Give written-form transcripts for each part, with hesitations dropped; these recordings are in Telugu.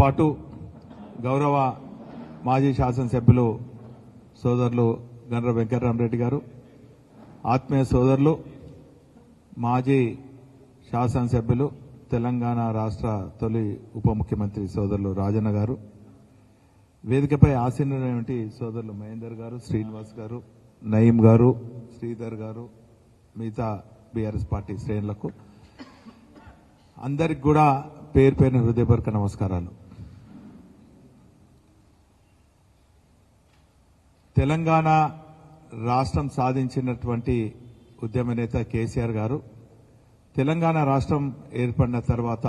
పాటు గౌరవ మాజీ శాసనసభ్యులు సోదరులు గండ్ర వెంకటరామరెడ్డి గారు, ఆత్మీయ సోదరులు మాజీ శాసనసభ్యులు తెలంగాణ రాష్ట్ర తొలి ఉప ముఖ్యమంత్రి సోదరులు రాజన్న గారు, వేదికపై ఆసీనులైనటువంటి సోదరులు మహేందర్ గారు, శ్రీనివాస్ గారు, నయీం గారు, శ్రీధర్ గారు, మిగతా బీఆర్ఎస్ పార్టీ శ్రేణులకు అందరికి కూడా పేరు పేరున హృదయపూర్వక నమస్కారాలు. తెలంగాణ రాష్ట్రం సాధించినటువంటి ఉద్యమ నేత కేసీఆర్ గారు తెలంగాణ రాష్ట్రం ఏర్పడిన తర్వాత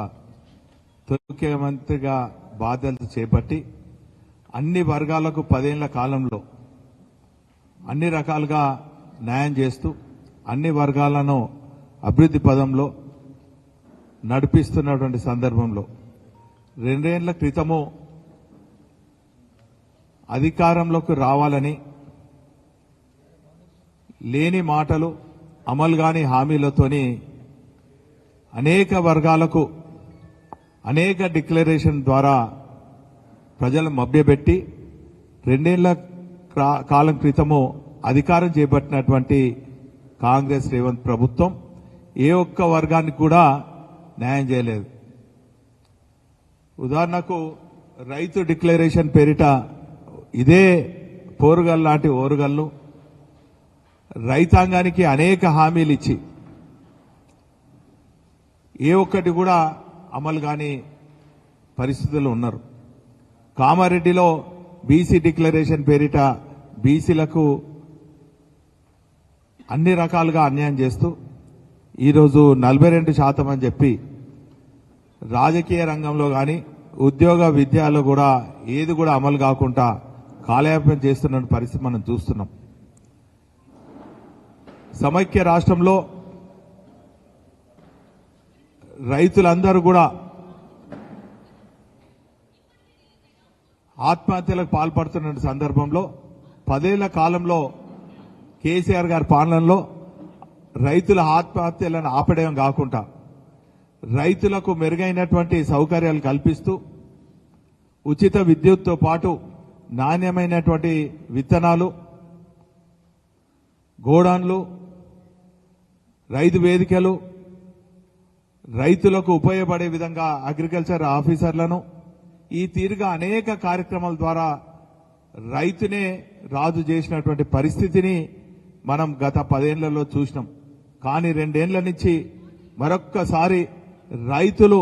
ముఖ్యమంత్రిగా బాధ్యతలు చేపట్టి అన్ని వర్గాలకు 10 ఏళ్ల కాలంలో అన్ని రకాలుగా న్యాయం చేస్తూ అన్ని వర్గాలను అభివృద్ధి పదంలో నడిపిస్తున్నటువంటి సందర్భంలో 2 ఏళ్ల క్రితము అధికారంలోకి రావాలని లేని మాటలు అమలు కాని హామీలతోని అనేక వర్గాలకు అనేక డిక్లరేషన్ ద్వారా ప్రజలు మభ్యపెట్టి 2 ఏళ్ల కాలం క్రితము అధికారం చేపట్టినటువంటి కాంగ్రెస్ రేవంత్ ప్రభుత్వం ఏ ఒక్క వర్గానికి కూడా న్యాయం చేయలేదు. ఉదాహరణకు రైతు డిక్లరేషన్ పేరిట ఇదే పోరుగల్ లాంటి ఓరుగల్లు రైతాంగానికి అనేక హామీలు ఇచ్చి ఏ ఒక్కటి కూడా అమలు కాని పరిస్థితుల్లో ఉన్నారు. కామారెడ్డిలో బీసీ డిక్లరేషన్ పేరిట బీసీలకు అన్ని రకాలుగా అన్యాయం చేస్తూ ఈరోజు 42% అని చెప్పి రాజకీయ రంగంలో కానీ ఉద్యోగ విద్యలో కూడా ఏది కూడా అమలు కాకుండా కాలయాపన చేస్తున్న పరిస్థితి మనం చూస్తున్నాం. సమైక్య రాష్ట్రంలో రైతులందరూ కూడా ఆత్మహత్యలకు పాల్పడుతున్న సందర్భంలో 10 ఏళ్ల కాలంలో కేసీఆర్ గారి పాలనలో రైతుల ఆత్మహత్యలను ఆపడం కాకుండా రైతులకు మెరుగైనటువంటి సౌకర్యాలు కల్పిస్తూ ఉచిత విద్యుత్తో పాటు నాణ్యమైనటువంటి విత్తనాలు, గోడాన్లు, రైతు వేదికలు, రైతులకు ఉపయోగపడే విధంగా అగ్రికల్చర్ ఆఫీసర్లను ఈ తీరుగా అనేక కార్యక్రమాల ద్వారా రైతునే రాజు చేసినటువంటి పరిస్థితిని మనం గత 10 ఏళ్లలో చూసినాం. కానీ 2 ఏళ్ల నుంచి మరొక్కసారి రైతులు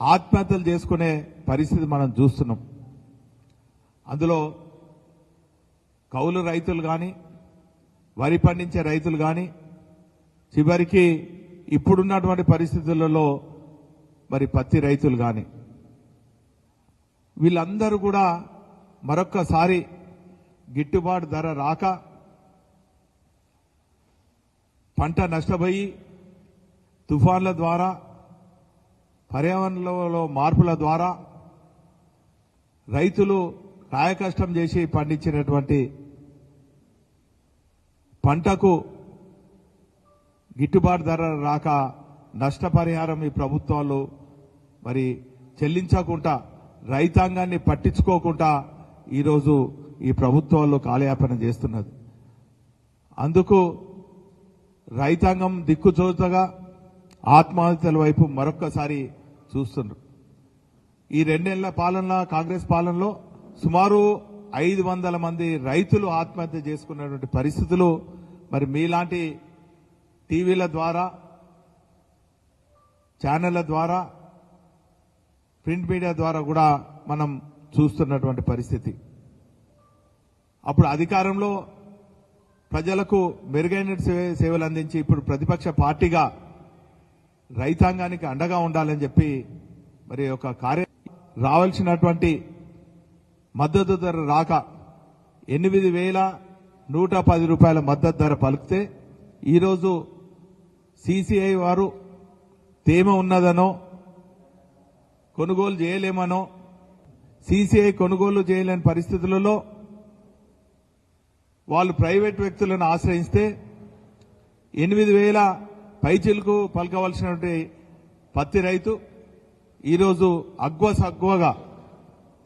ఆత్మహత్యలు చేసుకునే పరిస్థితి మనం చూస్తున్నాం. అందులో కౌలు రైతులు కానీ, వరి పండించే రైతులు కానీ, చివరికి ఇప్పుడున్నటువంటి పరిస్థితులలో మరి పత్తి రైతులు కానీ, వీళ్ళందరూ కూడా మరొక్కసారి గిట్టుబాటు ధర రాక పంట నష్టపోయి తుఫాన్ల ద్వారా, పర్యావరణంలో మార్పుల ద్వారా రైతులు కాయకష్టం చేసి పండించినటువంటి పంటకు గిట్టుబాటు ధర రాక నష్టపరిహారం ఈ ప్రభుత్వాలు మరి చెల్లించకుండా, రైతాంగాన్ని పట్టించుకోకుండా ఈరోజు ఈ ప్రభుత్వాలు కాలయాపన చేస్తున్నది. అందుకు రైతాంగం దిక్కుచోతగా ఆత్మహత్యల వైపు మరొక్కసారి చూస్తున్నారు. ఈ 2 ఏళ్ల పాలనలో, కాంగ్రెస్ పాలనలో సుమారు 500 మంది రైతులు ఆత్మహత్య చేసుకున్నటువంటి పరిస్థితులు మరి మీలాంటి టీవీల ద్వారా, ఛానళ్ల ద్వారా, ప్రింట్ మీడియా ద్వారా కూడా మనం చూస్తున్నటువంటి పరిస్థితి. అప్పుడు అధికారంలో ప్రజలకు మెరుగైన సేవలు అందించి ఇప్పుడు ప్రతిపక్ష పార్టీగా రైతాంగానికి అండగా ఉండాలని చెప్పి మరి ఒక రావాల్సినటువంటి మద్దతు ధర రాక 8,110 రూపాయల మద్దతు ధర పలికితే ఈరోజు సిసిఐ వారు తేమ ఉన్నదనో కొనుగోలు చేయలేమనో, సిసిఐ కొనుగోలు చేయలేని పరిస్థితులలో వాళ్ళు ప్రైవేట్ వ్యక్తులను ఆశ్రయిస్తే 8,000 పైచిలకు పలకవలసినటువంటి పత్తి రైతు ఈరోజు అగ్వసగ్వగా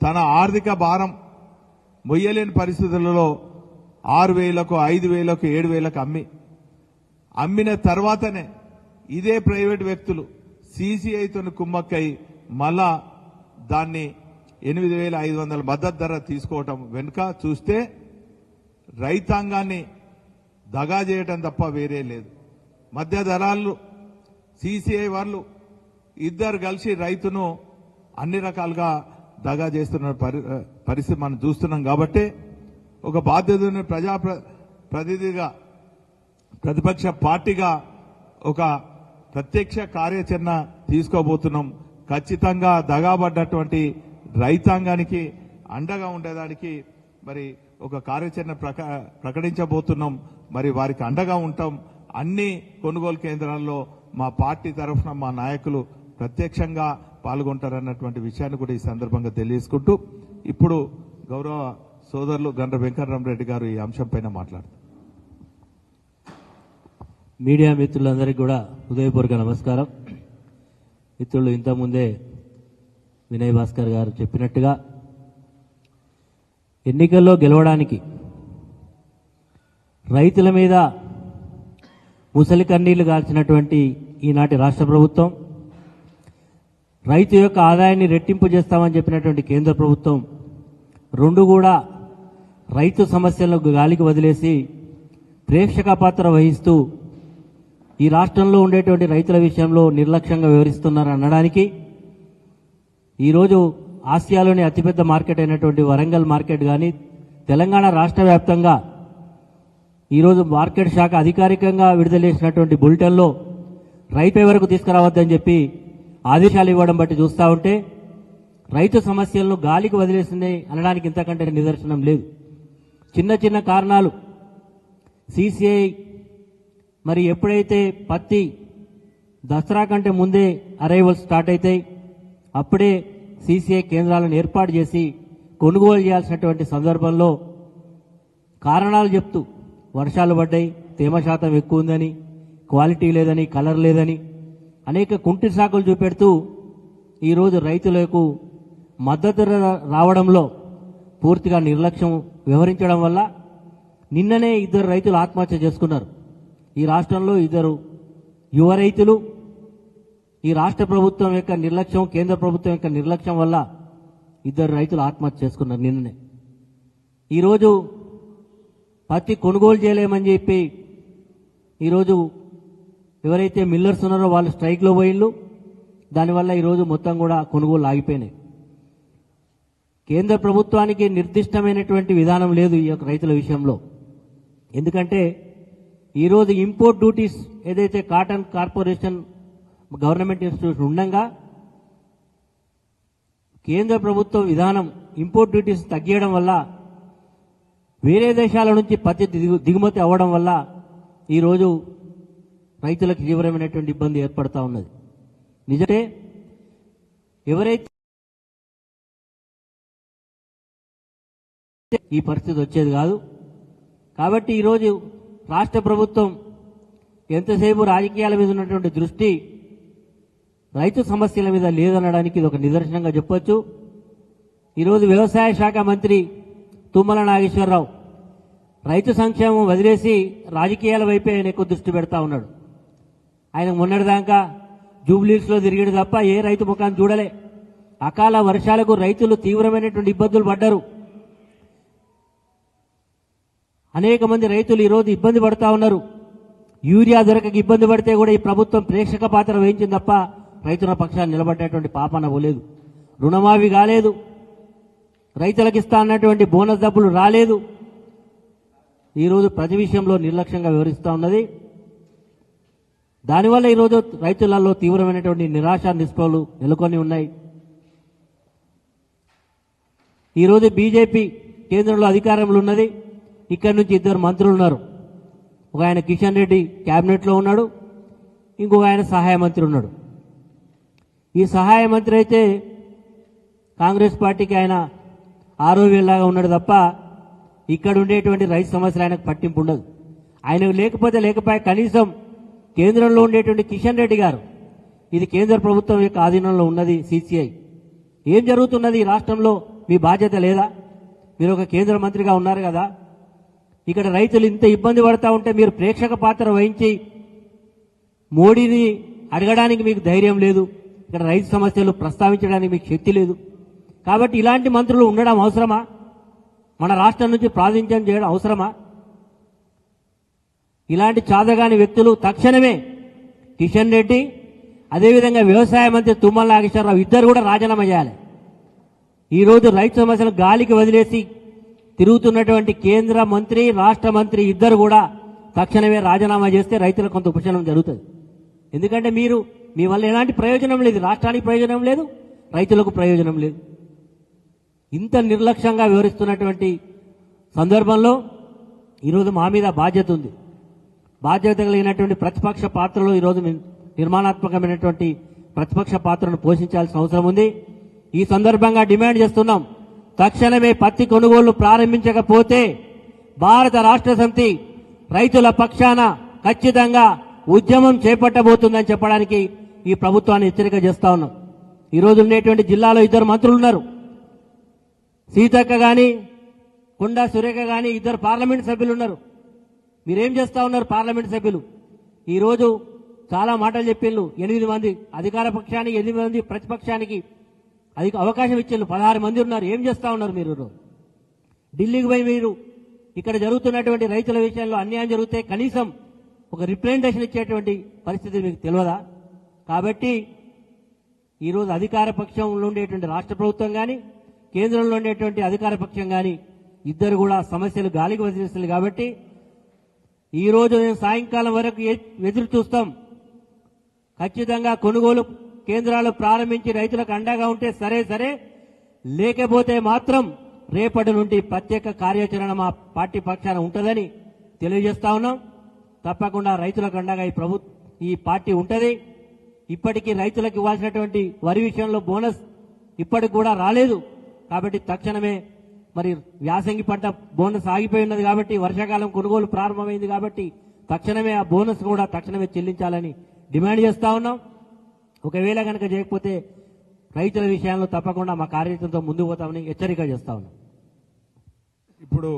తన ఆర్థిక భారం మొయ్యలేని పరిస్థితులలో 6,000కు 5,000కు 7,000కు అమ్మిన తర్వాతనే ఇదే ప్రైవేట్ వ్యక్తులు సీసీఐతో కుమ్మక్కై మళ్ళా దాన్ని 8,500 మద్దతు ధర తీసుకోవటం వెనుక చూస్తే రైతాంగాన్ని దగా చేయటం తప్ప వేరే లేదు. మధ్య ధరాలు సీసీఐ వాళ్ళు ఇద్దరు కలిసి రైతును అన్ని రకాలుగా దగా చేస్తున్న పరిస్థితి మనం చూస్తున్నాం. కాబట్టి ఒక బాధ్యత ప్రతినిధిగా ప్రతిపక్ష పార్టీగా ఒక ప్రత్యక్ష కార్యాచరణ తీసుకోబోతున్నాం. ఖచ్చితంగా దగాబడ్డటువంటి రైతాంగానికి అండగా ఉండేదానికి మరి ఒక కార్యాచరణ ప్రకటించబోతున్నాం. మరి వారికి అండగా ఉంటాం. అన్ని కొనుగోలు కేంద్రాల్లో మా పార్టీ తరఫున మా నాయకులు ప్రత్యక్షంగా పాల్గొంటారన్నటువంటి విషయాన్ని కూడా ఈ సందర్భంగా తెలియజేసుకుంటూ ఇప్పుడు గౌరవ సోదరులు గండ్ర వెంకటరామరెడ్డి గారు ఈ అంశంపైన మాట్లాడతారు. మీడియా మిత్రులందరికీ కూడా హృదయపూర్వక నమస్కారం. మిత్రులు ఇంతకుముందే వినయ్ భాస్కర్ గారు చెప్పినట్టుగా ఎన్నికల్లో గెలవడానికి రైతుల మీద ముసలి కన్నీళ్లు గాల్చినటువంటి ఈనాటి రాష్ట్ర ప్రభుత్వం, రైతు యొక్క ఆదాయాన్ని రెట్టింపు చేస్తామని చెప్పినటువంటి కేంద్ర ప్రభుత్వం రెండు కూడా రైతు సమస్యలను గాలికి వదిలేసి ప్రేక్షక పాత్ర వహిస్తూ ఈ రాష్ట్రంలో ఉండేటువంటి రైతుల విషయంలో నిర్లక్ష్యంగా వ్యవహరిస్తున్నారు అనడానికి ఈరోజు ఆసియాలోని అతిపెద్ద మార్కెట్ అయినటువంటి వరంగల్ మార్కెట్ కానీ తెలంగాణ రాష్ట్ర వ్యాప్తంగా ఈరోజు మార్కెట్ శాఖ అధికారికంగా విడుదల చేసినటువంటి బులెటిన్లో రైతు వరకు తీసుకురావద్దని చెప్పి ఆదేశాలు ఇవ్వడం బట్టి చూస్తూ ఉంటే రైతు సమస్యలను గాలికి వదిలేసింది అనడానికి ఇంతకంటే నిదర్శనం లేదు. చిన్న చిన్న కారణాలు సీసీఐ మరి ఎప్పుడైతే పత్తి దసరా కంటే ముందే అరైవల్ స్టార్ట్ అవుతాయి అప్పుడే సీసీఐ కేంద్రాలను ఏర్పాటు చేసి కొనుగోలు చేయాల్సినటువంటి సందర్భంలో కారణాలు చెప్తూ వర్షాలు పడ్డాయి, తేమ శాతం ఎక్కువ ఉందని, క్వాలిటీ లేదని, కలర్ లేదని అనేక కుంటి సాకులు చూపెడుతూ ఈరోజు రైతులకు మద్దతు రావడంలో పూర్తిగా నిర్లక్ష్యం వ్యవహరించడం వల్ల నిన్ననే 2 రైతులు ఆత్మహత్య చేసుకున్నారు. ఈ రాష్ట్రంలో 2 యువ రైతులు ఈ రాష్ట్ర ప్రభుత్వం యొక్క నిర్లక్ష్యం, కేంద్ర ప్రభుత్వం యొక్క నిర్లక్ష్యం వల్ల 2 రైతులు ఆత్మహత్య చేసుకున్నారు నిన్ననే. ఈరోజు పత్తి కొనుగోలు చేయలేమని చెప్పి ఈరోజు ఎవరైతే మిల్లర్స్ ఉన్నారో వాళ్ళు స్ట్రైక్లో పోయిళ్ళు. దానివల్ల ఈరోజు మొత్తం కూడా కొనుగోలు ఆగిపోయినాయి. కేంద్ర ప్రభుత్వానికి నిర్దిష్టమైనటువంటి విధానం లేదు ఈ యొక్క రైతుల విషయంలో. ఎందుకంటే ఈరోజు ఇంపోర్ట్ డ్యూటీస్ ఏదైతే కాటన్ కార్పొరేషన్ గవర్నమెంట్ ఇన్స్టిట్యూషన్ ఉండగా కేంద్ర ప్రభుత్వ విధానం ఇంపోర్ట్ డ్యూటీస్ తగ్గియడం వల్ల వేరే దేశాల నుంచి పత్తి దిగుమతి అవ్వడం వల్ల ఈరోజు రైతులకు తీవ్రమైనటువంటి ఇబ్బంది ఏర్పడతా ఉన్నది. నిజమే ఎవరైతే ఈ పరిస్థితి వచ్చేది కాదు. కాబట్టి ఈరోజు రాష్ట్ర ప్రభుత్వం ఎంతసేపు రాజకీయాల మీద ఉన్నటువంటి దృష్టి రైతు సమస్యల మీద లేదనడానికి ఇది ఒక నిదర్శనంగా చెప్పొచ్చు. ఈరోజు వ్యవసాయ శాఖ మంత్రి తుమ్మల నాగేశ్వరరావు రైతు సంక్షేమం వదిలేసి రాజకీయాల వైపే ఆయన ఎక్కువ దృష్టి పెడతా ఉన్నాడు. ఆయన మొన్నటిదాకా జూబ్లీస్లో తిరిగాడు తప్ప ఏ రైతు ముఖాన్ని చూడలే. అకాల వర్షాలకు రైతులు తీవ్రమైనటువంటి ఇబ్బందులు పడ్డారు. అనేక మంది రైతులు ఈరోజు ఇబ్బంది పడతా ఉన్నారు. యూరియా దొరకక ఇబ్బంది పడితే కూడా ఈ ప్రభుత్వం ప్రేక్షక పాత్ర వహించింది తప్ప రైతుల పక్షాన్ని నిలబడేటువంటి పాపన పోలేదు. రుణమాఫీ కాలేదు, రైతులకు ఇస్తా అన్నటువంటి బోనస్ డబ్బులు రాలేదు. ఈరోజు ప్రతి విషయంలో నిర్లక్ష్యంగా వ్యవహరిస్తూ ఉన్నది. దానివల్ల ఈరోజు రైతులలో తీవ్రమైనటువంటి నిరాశ నిస్పృహలు నెలకొని ఉన్నాయి. ఈరోజు బీజేపీ కేంద్రంలో అధికారంలో ఉన్నది. ఇక్కడి నుంచి 2 మంత్రులు ఉన్నారు. ఒక ఆయన కిషన్ రెడ్డి క్యాబినెట్లో ఉన్నాడు, ఇంకొక ఆయన సహాయ మంత్రి ఉన్నాడు. ఈ సహాయ మంత్రి అయితే కాంగ్రెస్ పార్టీకి ఆయన ఆరోగ్యంలాగా ఉన్నాడు తప్ప ఇక్కడ ఉండేటువంటి రైతు సమస్యలు ఆయనకు పట్టింపు ఉండదు. ఆయనకు లేకపోతే కనీసం కేంద్రంలో ఉండేటువంటి కిషన్ రెడ్డి గారు ఇది కేంద్ర ప్రభుత్వం యొక్క ఆధీనంలో ఉన్నది సీసీఐ, ఏం జరుగుతున్నది ఈ రాష్ట్రంలో మీ బాధ్యత లేదా? మీరు ఒక కేంద్ర మంత్రిగా ఉన్నారు కదా, ఇక్కడ రైతులు ఇంత ఇబ్బంది పడతా ఉంటే మీరు ప్రేక్షక పాత్ర వహించి మోడీని అడగడానికి మీకు ధైర్యం లేదు, ఇక్కడ రైతు సమస్యలు ప్రస్తావించడానికి మీకు శక్తి లేదు. కాబట్టి ఇలాంటి మంత్రులు ఉండడం అవసరమా? మన రాష్ట్రం నుంచి ప్రాతినిధ్యం చేయడం అవసరమా? ఇలాంటి చాదగాని వ్యక్తులు తక్షణమే కిషన్ రెడ్డి, అదేవిధంగా వ్యవసాయ మంత్రి తుమ్మల నాగేశ్వరరావు ఇద్దరు కూడా రాజీనామా చేయాలి. ఈరోజు రైతు సమస్యలు గాలికి వదిలేసి తిరుగుతున్నటువంటి కేంద్ర మంత్రి, రాష్ట్ర మంత్రి ఇద్దరు కూడా తక్షణమే రాజీనామా చేస్తే రైతులకు కొంత ఉపశమనం జరుగుతుంది. ఎందుకంటే మీ వల్ల ఎలాంటి ప్రయోజనం లేదు, రాష్ట్రానికి ప్రయోజనం లేదు, రైతులకు ప్రయోజనం లేదు. ఇంత నిర్లక్ష్యంగా వ్యవహరిస్తున్నటువంటి సందర్భంలో ఈరోజు మా మీద బాధ్యత ఉంది. బాధ్యత కలిగినటువంటి ప్రతిపక్ష పాత్రలో ఈరోజు నిర్మాణాత్మకమైనటువంటి ప్రతిపక్ష పాత్రను పోషించాల్సిన అవసరం ఉంది. ఈ సందర్భంగా డిమాండ్ చేస్తున్నాం, తక్షణమే పత్తి కొనుగోళ్లు ప్రారంభించకపోతే భారత రాష్ట్ర సమితి రైతుల పక్షాన ఖచ్చితంగా ఉద్యమం చేపట్టబోతుందని చెప్పడానికి ఈ ప్రభుత్వాన్ని హెచ్చరిక చేస్తా ఉన్నాం. ఈరోజు ఉండేటువంటి జిల్లాలో ఇద్దరు మంత్రులు ఉన్నారు, సీతక్క గాని కొండా సురేఖ గాని, ఇద్దరు పార్లమెంట్ సభ్యులు ఉన్నారు. మీరేం చేస్తా ఉన్నారు? పార్లమెంట్ సభ్యులు ఈరోజు చాలా మాటలు చెప్పిండ్రు. 8 మంది అధికార పక్షానికి, 8 మంది ప్రతిపక్షానికి అవకాశం ఇచ్చిండ్రు. 16 మంది ఉన్నారు. ఏం చేస్తా ఉన్నారు మీరు? ఢిల్లీకి పోయి మీరు ఇక్కడ జరుగుతున్నటువంటి రైతుల విషయంలో అన్యాయం జరిగితే కనీసం ఒక రిప్రజెంటేషన్ ఇచ్చేటువంటి పరిస్థితి మీకు తెలియదా? కాబట్టి ఈరోజు అధికార పక్షంలో ఉండేటువంటి రాష్ట్ర ప్రభుత్వం కానీ, కేంద్రంలో ఉండేటువంటి అధికార పక్షం కానీ ఇద్దరు కూడా సమస్యలు గాలికి వదిలేస్తుంది. కాబట్టి ఈ రోజు నేను సాయంకాలం వరకు ఎదురు చూస్తాం. ఖచ్చితంగా కొనుగోలు కేంద్రాలు ప్రారంభించి రైతులకు అండగా ఉంటే సరే, లేకపోతే మాత్రం రేపటి నుండి ప్రత్యేక కార్యాచరణ మా పార్టీ పక్షాన ఉంటుందని తెలియజేస్తా ఉన్నాం. తప్పకుండా రైతులకు అండగా ఈ పార్టీ ఉంటది. ఇప్పటికీ రైతులకు ఇవ్వాల్సినటువంటి వరి విషయంలో బోనస్ ఇప్పటికి కూడా రాలేదు. కాబట్టి తక్షణమే మరి యాసంగి పంట బోనస్ ఆగిపోయి ఉన్నది కాబట్టి, వర్షాకాలం కొనుగోలు ప్రారంభమైంది కాబట్టి తక్షణమే ఆ బోనస్ కూడా తక్షణమే చెల్లించాలని డిమాండ్ చేస్తా ఉన్నాం. ఒకవేళ కనుక చేయకపోతే రైతుల విషయాల్లో తప్పకుండా మా కార్యాచరణతో ముందుకు పోతామని హెచ్చరిక చేస్తా ఉన్నాం. ఇప్పుడు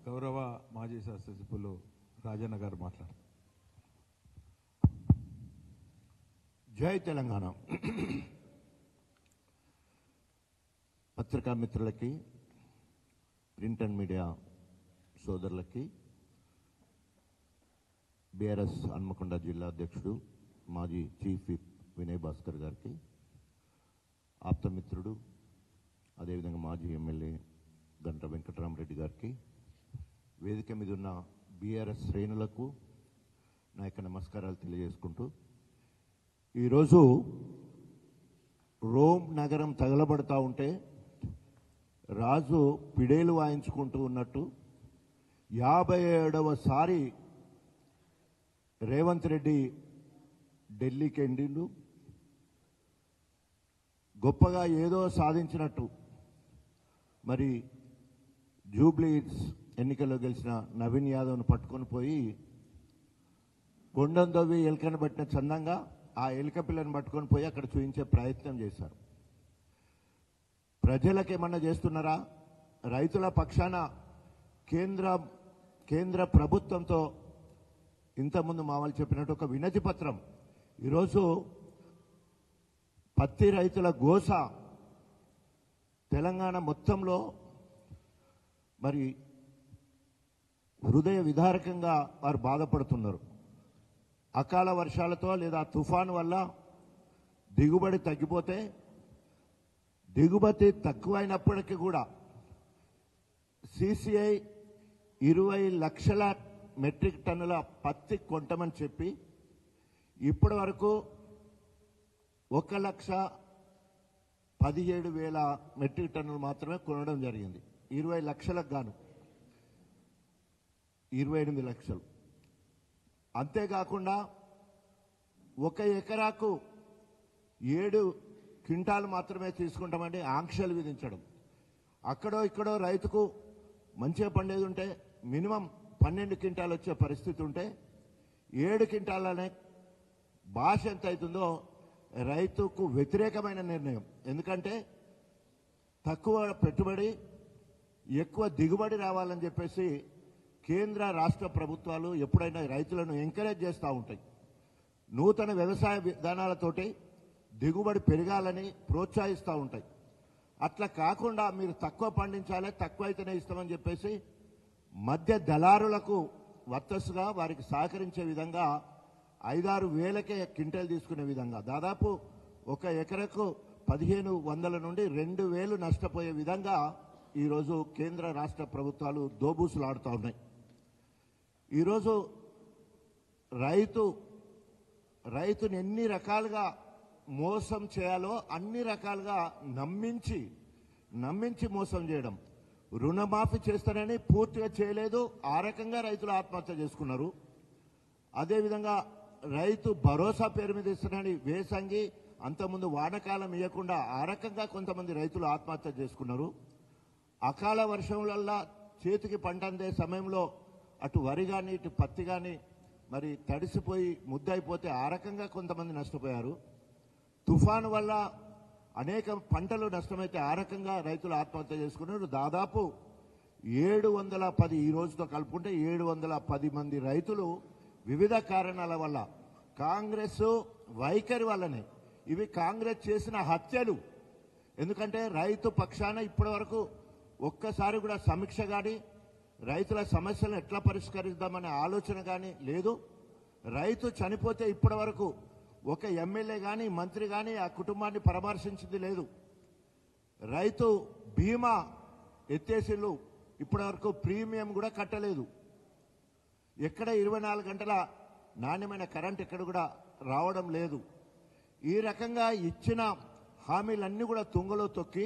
గౌరవ మాజీ శాసనసభ్యులు రాజన్న గారు మాట్లాడారు. జై తెలంగాణ. పత్రికా మిత్రులకి, ప్రింట్ అండ్ మీడియా సోదరులకి, బీఆర్ఎస్ హన్మకొండ జిల్లా అధ్యక్షుడు మాజీ చీఫ్ విప్ వినయ్ భాస్కర్ గారికి, ఆప్తమిత్రుడు అదేవిధంగా మాజీ ఎమ్మెల్యే గంట వెంకటరామరెడ్డి గారికి, వేదిక మీద ఉన్న బీఆర్ఎస్ శ్రేణులకు నా యొక్క నమస్కారాలు తెలియజేసుకుంటూ, ఈరోజు రోమ్ నగరం తగలబడతా ఉంటే రాజు పిడేలు వాయించుకుంటూ ఉన్నట్టు 57వసారి రేవంత్ రెడ్డి ఢిల్లీకి ఎండిండు. గొప్పగా ఏదో సాధించినట్టు మరి జూబ్లీస్ ఎన్నికల్లో గెలిచిన నవీన్ యాదవ్ను పట్టుకొని పోయి కొండం దవ్వి ఎలుకను పట్టిన చందంగా ఆ ఎలుక పిల్లని పట్టుకొని పోయి అక్కడ చూపించే ప్రయత్నం చేశారు. ప్రజలకేమన్నా చేస్తున్నారా? రైతుల పక్షాన కేంద్ర ప్రభుత్వంతో ఇంతకుముందు మా వాళ్ళు చెప్పినట్టు ఒక వినతి పత్రం, ఈరోజు పత్తి రైతుల గోస తెలంగాణ మొత్తంలో మరి హృదయ విదారకంగా వారు బాధపడుతున్నారు. అకాల వర్షాలతో లేదా తుఫాను వల్ల దిగుబడి తగ్గిపోతే, దిగుబడి తక్కువైనప్పటికీ కూడా CCI 20 లక్షల మెట్రిక్ టన్నుల పత్తి కొంటమని చెప్పి ఇప్పటి వరకు 1,17,000 మెట్రిక్ టన్నులు మాత్రమే కొనడం జరిగింది. 20 లక్షలకు గాను 28 లక్షలు. అంతేకాకుండా 1 ఎకరాకు 7 క్వింటాలు మాత్రమే తీసుకుంటామంటే ఆంక్షలు విధించడం. అక్కడో ఇక్కడో రైతుకు మంచిగా పండేది ఉంటే మినిమం 12 క్వింటాలు వచ్చే పరిస్థితి ఉంటే 7 క్వింటాలనే భాష ఎంత అవుతుందో రైతుకు వ్యతిరేకమైన నిర్ణయం. ఎందుకంటే తక్కువ పెట్టుబడి ఎక్కువ దిగుబడి రావాలని చెప్పేసి కేంద్ర రాష్ట్ర ప్రభుత్వాలు ఎప్పుడైనా రైతులను ఎంకరేజ్ చేస్తూ ఉంటాయి. నూతన వ్యవసాయ విధానాలతోటి దిగుబడి పెరగాలని ప్రోత్సహిస్తూ ఉంటాయి. అట్లా కాకుండా మీరు తక్కువ పండించాలి, తక్కువ అయితేనే ఇస్తామని చెప్పేసి మధ్య దళారులకు వర్తస్సుగా వారికి సహకరించే విధంగా 5-6 వేలకే క్వింటల్ తీసుకునే విధంగా దాదాపు ఒక ఎకరకు 1500 నుండి 2000 నష్టపోయే విధంగా ఈరోజు కేంద్ర రాష్ట్ర ప్రభుత్వాలు దోబూసులాడుతూ ఉన్నాయి. ఈరోజు రైతుని ఎన్ని రకాలుగా మోసం చేయాలో అన్ని రకాలుగా నమ్మించి మోసం చేయడం. రుణమాఫీ చేస్తానని పూర్తిగా చేయలేదు, ఆ రకంగా రైతులు ఆత్మహత్య చేసుకున్నారు. అదేవిధంగా రైతు భరోసా పేరు మీద ఇస్తానని వేసంగి అంతకుముందు వానకాలం ఇవ్వకుండా ఆ రకంగా కొంతమంది రైతులు ఆత్మహత్య చేసుకున్నారు. అకాల వర్షం వల్ల చేతికి పంట అందే సమయంలో అటు వరి కానీ ఇటు పత్తి కానీ మరి తడిసిపోయి ముద్దయిపోతే ఆ రకంగా కొంతమంది నష్టపోయారు. తుఫాను వల్ల అనేక పంటలు నష్టమైతే ఆ రకంగా రైతులు ఆత్మహత్య చేసుకున్నారు. దాదాపు 710 ఈ రోజుతో కలుపుకుంటే 710 మంది రైతులు వివిధ కారణాల వల్ల కాంగ్రెస్ వైఖరి వల్లనే, ఇవి కాంగ్రెస్ చేసిన హత్యలు. ఎందుకంటే రైతు పక్షాన ఇప్పటి వరకు ఒక్కసారి కూడా సమీక్ష కానీ రైతుల సమస్యలను ఎట్లా పరిష్కరిద్దామనే ఆలోచన కానీ లేదు. రైతు చనిపోతే ఇప్పటి వరకు ఒక ఎమ్మెల్యే కానీ మంత్రి కానీ ఆ కుటుంబాన్ని పరామర్శించింది లేదు. రైతు బీమా ఎత్తేసిళ్ళు, ఇప్పటి వరకు ప్రీమియం కూడా కట్టలేదు. ఎక్కడ 24 గంటల నాణ్యమైన కరెంట్ ఎక్కడ కూడా రావడం లేదు. ఈ రకంగా ఇచ్చిన హామీలన్నీ కూడా తుంగలో తొక్కి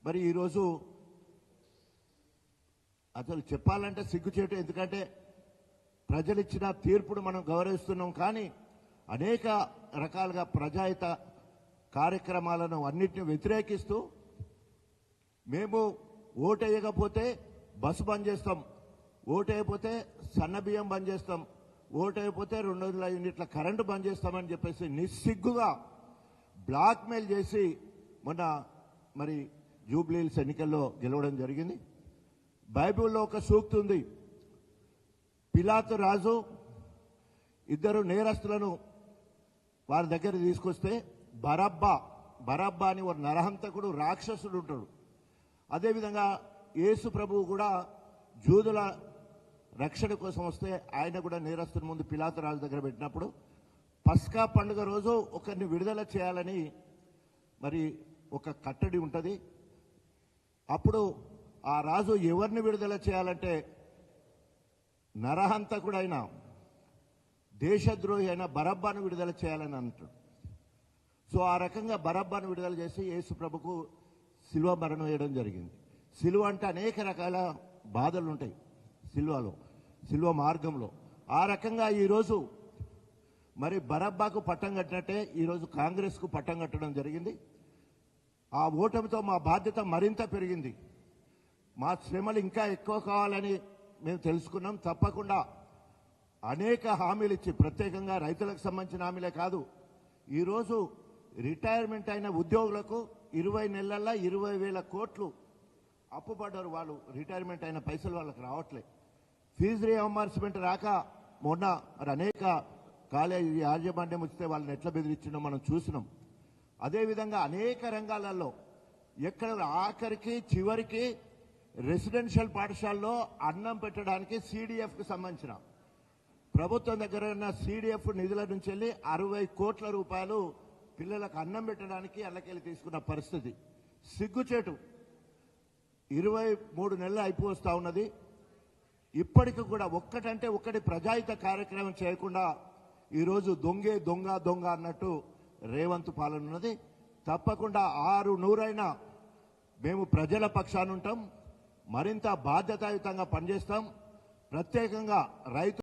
మరి ఈరోజు అసలు చెప్పాలంటే సిగ్గుచేటు. ఎందుకంటే ప్రజలు ఇచ్చిన తీర్పును మనం గౌరవిస్తున్నాం, కానీ అనేక రకాలుగా ప్రజాహిత కార్యక్రమాలను అన్నింటినీ వ్యతిరేకిస్తూ మేము ఓటేయకపోతే బస్సు బంద్ చేస్తాం, ఓటేయకపోతే సన్న బియ్యం బంద్ చేస్తాం, ఓటేయకపోతే 200 యూనిట్ల కరెంటు బంద్ చేస్తామని చెప్పేసి నిస్సిగ్గుగా బ్లాక్మెయిల్ చేసి మొన్న మరి జూబ్లీహిల్స్ ఎన్నికల్లో గెలవడం జరిగింది. బైబిల్లో ఒక సూక్తి ఉంది, పిలాతు రాజు ఇద్దరు నేరస్తులను వారి దగ్గర తీసుకొస్తే బరబ్బా అని ఒక నరహంతకుడు రాక్షసుడు ఉంటాడు. అదేవిధంగా యేసు ప్రభువు కూడా జూదుల రక్షణ కోసం వస్తే ఆయన కూడా నేరస్తుని ముందు పిలాతు రాజు దగ్గర పెట్టినప్పుడు పస్కా పండుగ రోజు ఒకరిని విడుదల చేయాలని మరి ఒక కట్టడి ఉంటుంది. అప్పుడు ఆ రాజు ఎవరిని విడుదల చేయాలంటే నరహంతకుడైన దేశద్రోహి అయిన బరబ్బాను విడుదల చేయాలని అంటాడు. సో ఆ రకంగా బరబ్బాను విడుదల చేసి యేసు ప్రభుకు శిలువ మరణం వేయడం జరిగింది. శిలువ అంటే అనేక రకాల బాధలు ఉంటాయి శిలువ మార్గంలో. ఆ రకంగా ఈరోజు మరి బరబ్బాకు పట్టం కట్టినట్టే ఈరోజు కాంగ్రెస్కు పట్టం కట్టడం జరిగింది. ఆ ఓటమితో మా బాధ్యత మరింత పెరిగింది. మా శ్రమలు ఇంకా ఎక్కువ కావాలని మేము తెలుసుకున్నాం. తప్పకుండా అనేక హామీలు ఇచ్చి, ప్రత్యేకంగా రైతులకు సంబంధించిన హామీలే కాదు, ఈరోజు రిటైర్మెంట్ అయిన ఉద్యోగులకు 20 నెలల్లో 20,000 కోట్లు అప్పుపడ్డారు. వాళ్ళు రిటైర్మెంట్ అయిన పైసలు వాళ్ళకి రావట్లే. ఫీజు రీఎంబర్స్మెంట్ రాక మొన్న మరి అనేక కాలేజీ యాజమాన్యం వస్తే వాళ్ళని ఎట్లా బెదిరించినో మనం చూసినాం. అదేవిధంగా అనేక రంగాలలో ఎక్కడ ఆఖరికి చివరికి రెసిడెన్షియల్ పాఠశాలలో అన్నం పెట్టడానికి CDFకు సంబంధించిన ప్రభుత్వం దగ్గర ఉన్న CDF నిధుల నుంచి వెళ్ళి 60 కోట్ల రూపాయలు పిల్లలకు అన్నం పెట్టడానికి అల్లకెళ్ళి తీసుకున్న పరిస్థితి సిగ్గుచేటు. 23 నెలలు అయిపోతా ఉన్నది. ఇప్పటికి కూడా ఒక్కటంటే ఒక్కటి ప్రజాహిత కార్యక్రమం చేయకుండా ఈరోజు దొంగ అన్నట్టు రేవంత్ పాలన ఉన్నది. తప్పకుండా 6-100 మేము ప్రజల పక్షాన ఉంటాం, మరింత బాధ్యతాయుతంగా పనిచేస్తాం. ప్రత్యేకంగా రైతు